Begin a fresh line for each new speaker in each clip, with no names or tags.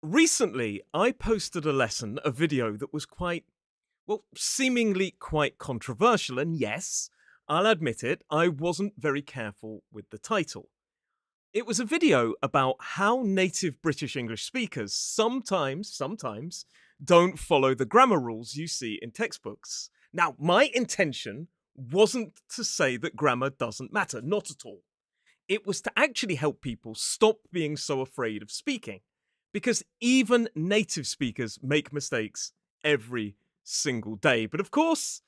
Recently, I posted a lesson, a video that was seemingly quite controversial, and yes, I'll admit it, I wasn't very careful with the title. It was a video about how native British English speakers sometimes don't follow the grammar rules you see in textbooks. Now, my intention wasn't to say that grammar doesn't matter, not at all. It was to actually help people stop being so afraid of speaking. Because even native speakers make mistakes every single day. But of course,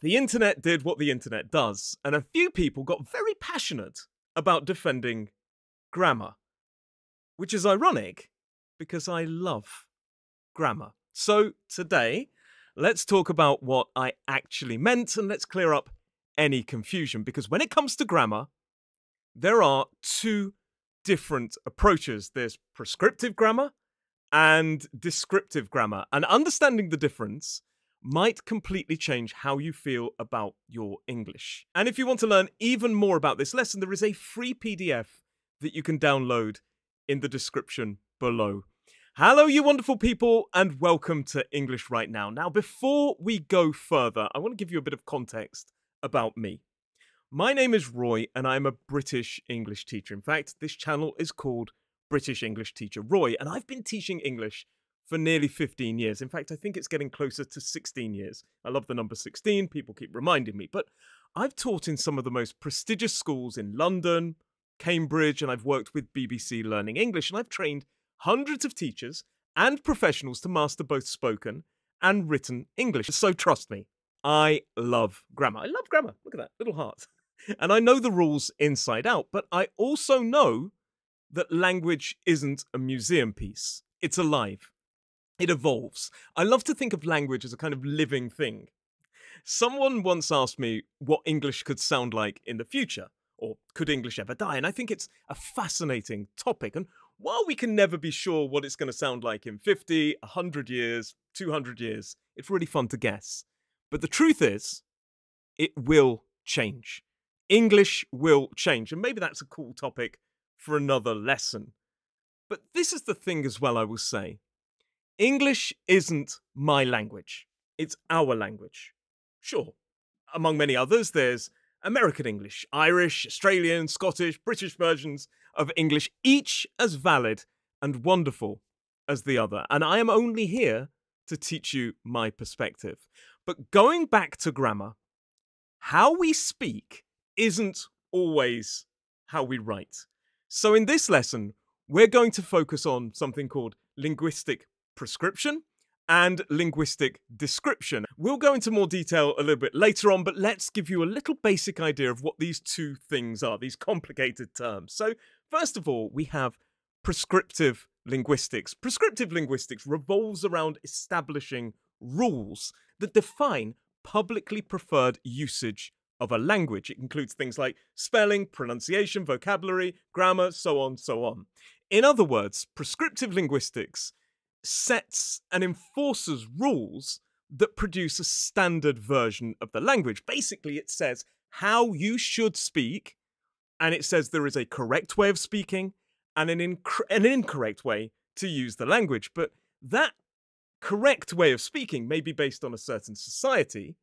the internet did what the internet does, and a few people got very passionate about defending grammar, which is ironic because I love grammar. So today, let's talk about what I actually meant, and let's clear up any confusion, because when it comes to grammar, there are two different approaches. There's prescriptive grammar and descriptive grammar, and understanding the difference might completely change how you feel about your English. And if you want to learn even more about this lesson, there is a free PDF that you can download in the description below. Hello, you wonderful people, and welcome to English Right Now. Now, before we go further, I want to give you a bit of context about me. My name is Roy, and I'm a British English teacher. In fact, this channel is called British English Teacher Roy, and I've been teaching English for nearly 15 years. In fact, I think it's getting closer to 16 years. I love the number 16. People keep reminding me. But I've taught in some of the most prestigious schools in London, Cambridge, and I've worked with BBC Learning English, and I've trained hundreds of teachers and professionals to master both spoken and written English. So trust me, I love grammar. I love grammar. Look at that little heart. And I know the rules inside out, but I also know that language isn't a museum piece. It's alive. It evolves. I love to think of language as a kind of living thing. Someone once asked me what English could sound like in the future, or could English ever die? And I think it's a fascinating topic. And while we can never be sure what it's going to sound like in 50, 100 years, 200 years, it's really fun to guess. But the truth is, it will change. English will change, and maybe that's a cool topic for another lesson. But this is the thing as well, I will say. English isn't my language. It's our language. Sure, among many others, there's American English, Irish, Australian, Scottish, British versions of English, each as valid and wonderful as the other. And I am only here to teach you my perspective. But going back to grammar, how we speak isn't always how we write. So in this lesson, we're going to focus on something called linguistic prescription and linguistic description. We'll go into more detail a little bit later on, but let's give you a little basic idea of what these two things are, these complicated terms. So first of all, we have prescriptive linguistics. Prescriptive linguistics revolves around establishing rules that define publicly preferred usage of a language. It includes things like spelling, pronunciation, vocabulary, grammar, so on, so on. In other words, prescriptive linguistics sets and enforces rules that produce a standard version of the language. Basically, it says how you should speak, and it says there is a correct way of speaking and an incorrect way to use the language. But that correct way of speaking may be based on a certain society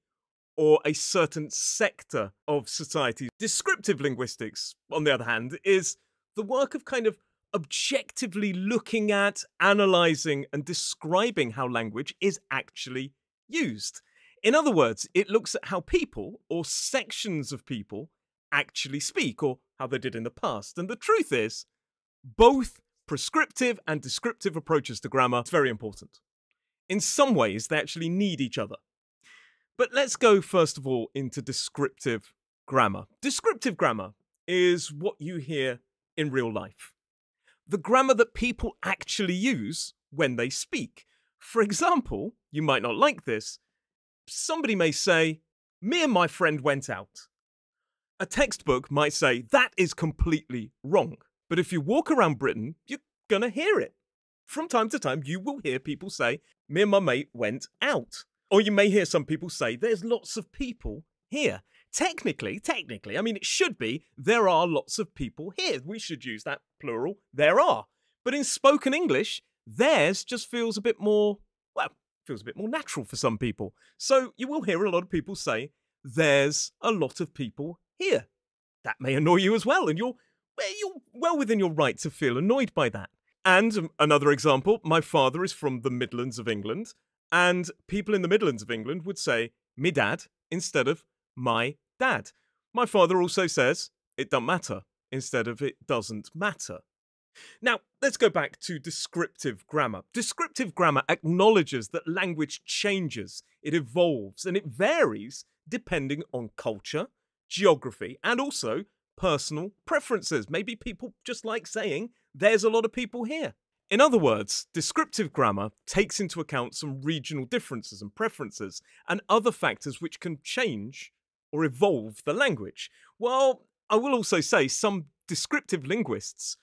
or a certain sector of society. Descriptive linguistics, on the other hand, is the work of kind of objectively looking at, analysing, and describing how language is actually used. In other words, it looks at how people, or sections of people, actually speak, or how they did in the past. And the truth is, both prescriptive and descriptive approaches to grammar are very important. In some ways, they actually need each other. But let's go first of all into descriptive grammar. Descriptive grammar is what you hear in real life. The grammar that people actually use when they speak. For example, you might not like this, somebody may say, "Me and my friend went out." A textbook might say, that is completely wrong. But if you walk around Britain, you're gonna hear it. From time to time, you will hear people say, "Me and my mate went out." Or you may hear some people say, "There's lots of people here." Technically, I mean, it should be, there are lots of people here. We should use that plural, there are. But in spoken English, theirs just feels a bit more, well, feels a bit more natural for some people. So you will hear a lot of people say, there's a lot of people here. That may annoy you as well, and you're well within your right to feel annoyed by that. And another example, my father is from the Midlands of England, and people in the Midlands of England would say me dad instead of my dad. My father also says it don't matter instead of it doesn't matter. Now, let's go back to descriptive grammar. Descriptive grammar acknowledges that language changes, it evolves, and it varies depending on culture, geography, and also personal preferences. Maybe people just like saying, there's a lot of people here. In other words, descriptive grammar takes into account some regional differences and preferences and other factors which can change or evolve the language. Well, I will also say some descriptive linguists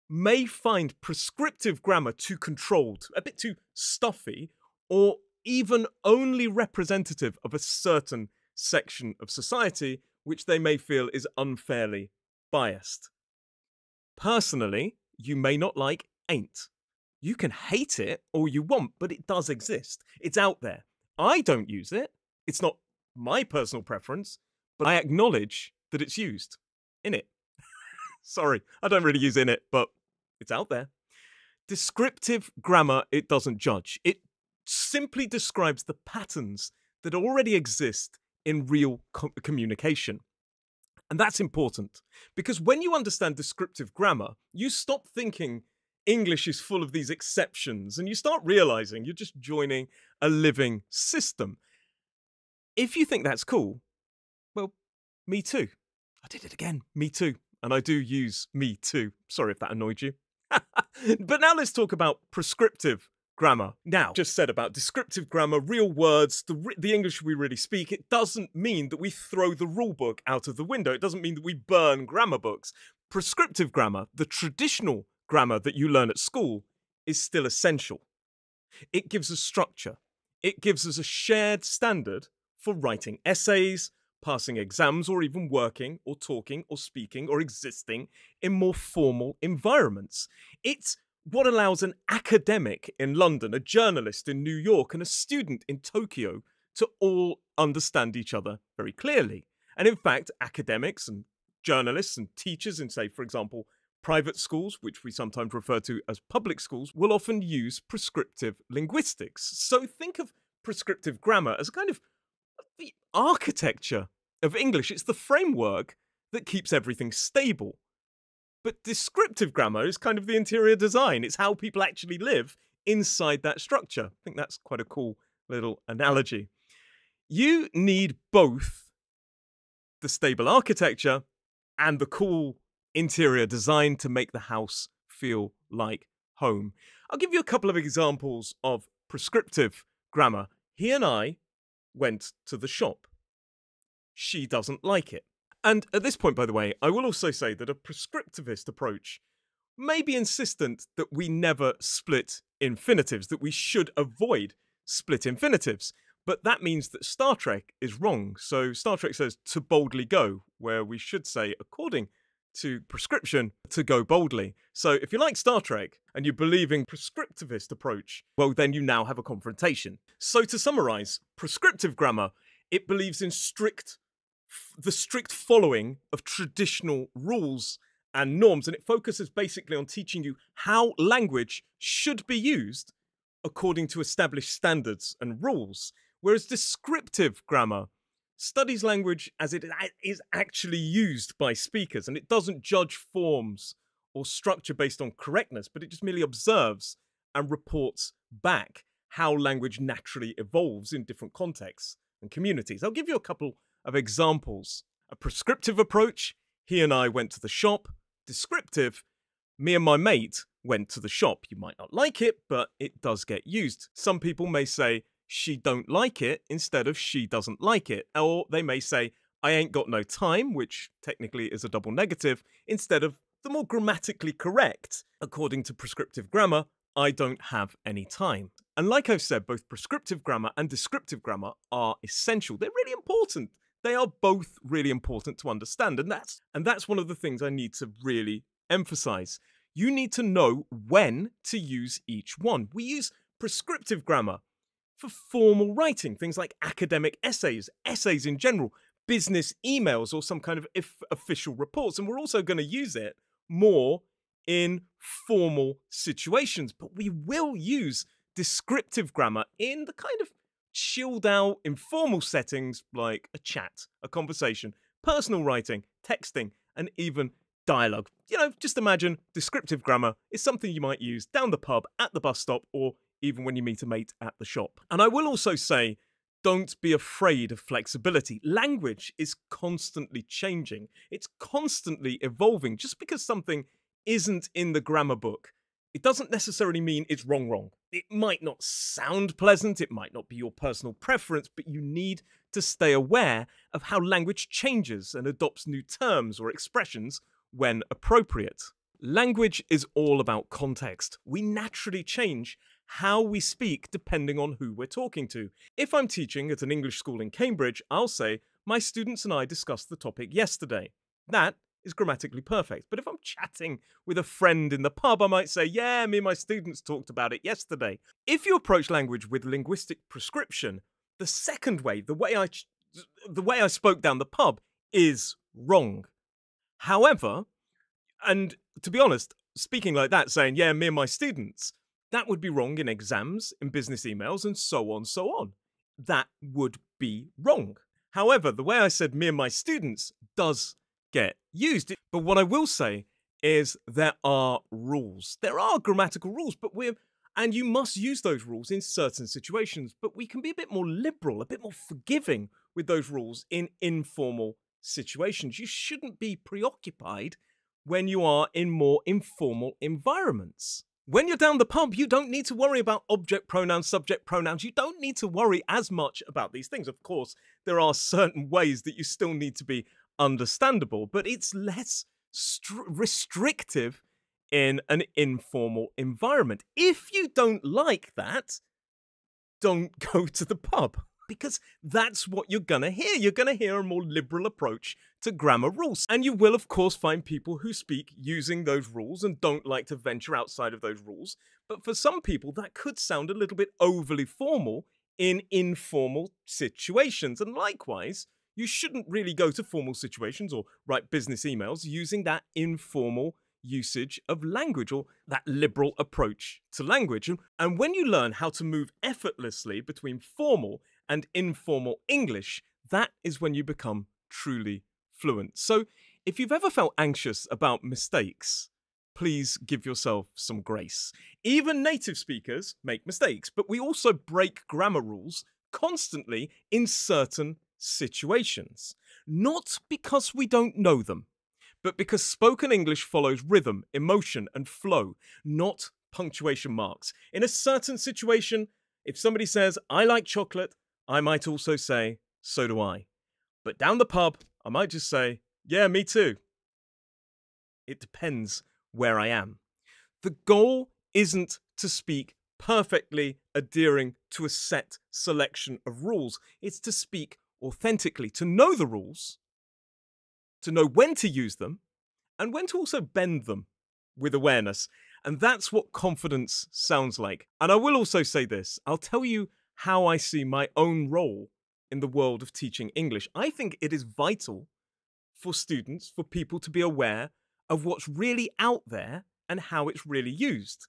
may find prescriptive grammar too controlled, a bit too stuffy, or even only representative of a certain section of society, which they may feel is unfairly biased. Personally, you may not like ain't. You can hate it all you want, but it does exist. It's out there. I don't use it. It's not my personal preference, but I acknowledge that it's used. In it. Sorry, I don't really use in it, but it's out there. Descriptive grammar, it doesn't judge. It simply describes the patterns that already exist in real communication. And that's important, because when you understand descriptive grammar, you stop thinking English is full of these exceptions, and you start realizing you're just joining a living system. If you think that's cool, well, me too. I did it again, me too. And I do use me too. Sorry if that annoyed you. But now let's talk about prescriptive grammar. Now, just said about descriptive grammar, real words, the English we really speak, it doesn't mean that we throw the rule book out of the window. It doesn't mean that we burn grammar books. Prescriptive grammar, the traditional grammar that you learn at school, is still essential. It gives us structure. It gives us a shared standard for writing essays, passing exams, or even working or talking or speaking or existing in more formal environments. It's what allows an academic in London, a journalist in New York, and a student in Tokyo to all understand each other very clearly. And in fact, academics and journalists and teachers in, say, for example, private schools, which we sometimes refer to as public schools, will often use prescriptive linguistics. So think of prescriptive grammar as a kind of the architecture of English. It's the framework that keeps everything stable. But descriptive grammar is kind of the interior design. It's how people actually live inside that structure. I think that's quite a cool little analogy. You need both the stable architecture and the cool interior design to make the house feel like home. I'll give you a couple of examples of prescriptive grammar. He and I went to the shop. She doesn't like it. And at this point, by the way, I will also say that a prescriptivist approach may be insistent that we never split infinitives, that we should avoid split infinitives. But that means that Star Trek is wrong. So Star Trek says to boldly go, where we should say, according to prescription, to go boldly. So if you like Star Trek and you believe in prescriptivist approach, well, then you now have a confrontation. So to summarize, prescriptive grammar, it believes in the strict following of traditional rules and norms, and it focuses basically on teaching you how language should be used according to established standards and rules, whereas descriptive grammar studies language as it is actually used by speakers, and it doesn't judge forms or structure based on correctness, but it just merely observes and reports back how language naturally evolves in different contexts and communities. I'll give you a couple of examples. A prescriptive approach, he and I went to the shop. Descriptive, me and my mate went to the shop. You might not like it, but it does get used. Some people may say, she don't like it, instead of she doesn't like it. Or they may say, I ain't got no time, which technically is a double negative, instead of the more grammatically correct, according to prescriptive grammar, I don't have any time. And like I've said, both prescriptive grammar and descriptive grammar are essential. They're really important. They are both really important to understand. And that's one of the things I need to really emphasize. you need to know when to use each one. We use prescriptive grammar for formal writing, things like academic essays, essays in general, business emails, or some kind of official reports. And we're also going to use it more in formal situations. But we will use descriptive grammar in the kind of chilled out, informal settings like a chat, a conversation, personal writing, texting, and even dialogue. Just imagine descriptive grammar is something you might use down the pub, at the bus stop, or even when you meet a mate at the shop. And I will also say, don't be afraid of flexibility. Language is constantly changing. It's constantly evolving. Just because something isn't in the grammar book, it doesn't necessarily mean it's wrong. It might not sound pleasant, it might not be your personal preference, but you need to stay aware of how language changes and adopts new terms or expressions when appropriate. Language is all about context. We naturally change how we speak depending on who we're talking to. If I'm teaching at an English school in Cambridge, I'll say, my students and I discussed the topic yesterday. That is grammatically perfect. But if I'm chatting with a friend in the pub, I might say, yeah, me and my students talked about it yesterday. If you approach language with linguistic prescription, the second way, the way I spoke down the pub, is wrong. However, and to be honest, speaking like that, saying, yeah, me and my students, that would be wrong in exams, in business emails, and so on. That would be wrong. However, the way I said me and my students does get used. But what I will say is there are rules. There are grammatical rules, and you must use those rules in certain situations, but we can be a bit more liberal, a bit more forgiving with those rules in informal situations. You shouldn't be preoccupied when you are in more informal environments. When you're down the pub, you don't need to worry about object pronouns, subject pronouns. You don't need to worry as much about these things. Of course, there are certain ways that you still need to be understandable, but it's less restrictive in an informal environment. If you don't like that, don't go to the pub, because that's what you're going to hear. You're going to hear a more liberal approach to grammar rules. And you will, of course, find people who speak using those rules and don't like to venture outside of those rules. But for some people, that could sound a little bit overly formal in informal situations. And likewise, you shouldn't really go to formal situations or write business emails using that informal usage of language or that liberal approach to language. And when you learn how to move effortlessly between formal and informal English, that is when you become truly fluent. So if you've ever felt anxious about mistakes, please give yourself some grace. Even native speakers make mistakes, but we also break grammar rules constantly in certain situations. Not because we don't know them, but because spoken English follows rhythm, emotion, and flow, not punctuation marks. In a certain situation, if somebody says, I like chocolate, I might also say, so do I. But down the pub, I might just say, yeah, me too. It depends where I am. The goal isn't to speak perfectly adhering to a set selection of rules. It's to speak authentically, to know the rules, to know when to use them, and when to also bend them with awareness. And that's what confidence sounds like. And I will also say this, I'll tell you how I see my own role in the world of teaching English. I think it is vital for students, for people to be aware of what's really out there and how it's really used.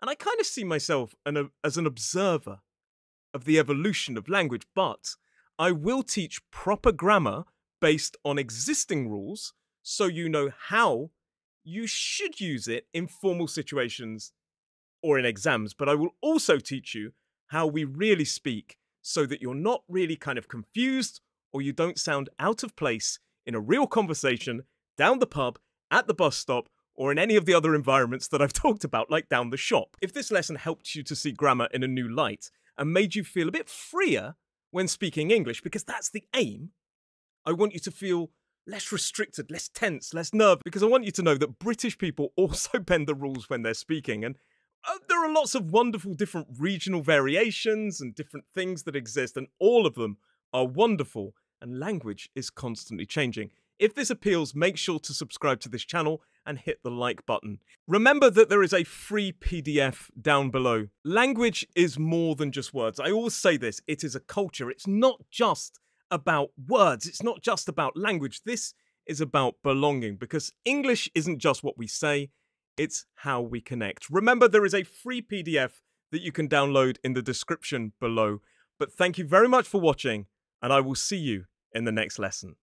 And I kind of see myself as an observer of the evolution of language, but I will teach proper grammar based on existing rules so you know how you should use it in formal situations or in exams. But I will also teach you how we really speak so that you're not really kind of confused or you don't sound out of place in a real conversation, down the pub, at the bus stop, or in any of the other environments that I've talked about, like down the shop. If this lesson helped you to see grammar in a new light and made you feel a bit freer when speaking English, because that's the aim, I want you to feel less restricted, less tense, less nervous, because I want you to know that British people also bend the rules when they're speaking. And there are lots of wonderful different regional variations and different things that exist, and all of them are wonderful, and language is constantly changing. If this appeals, make sure to subscribe to this channel and hit the like button. Remember that there is a free PDF down below. Language is more than just words. I always say this, it is a culture. It's not just about words. It's not just about language. This is about belonging, because English isn't just what we say, it's how we connect. Remember, there is a free PDF that you can download in the description below. But thank you very much for watching, and I will see you in the next lesson.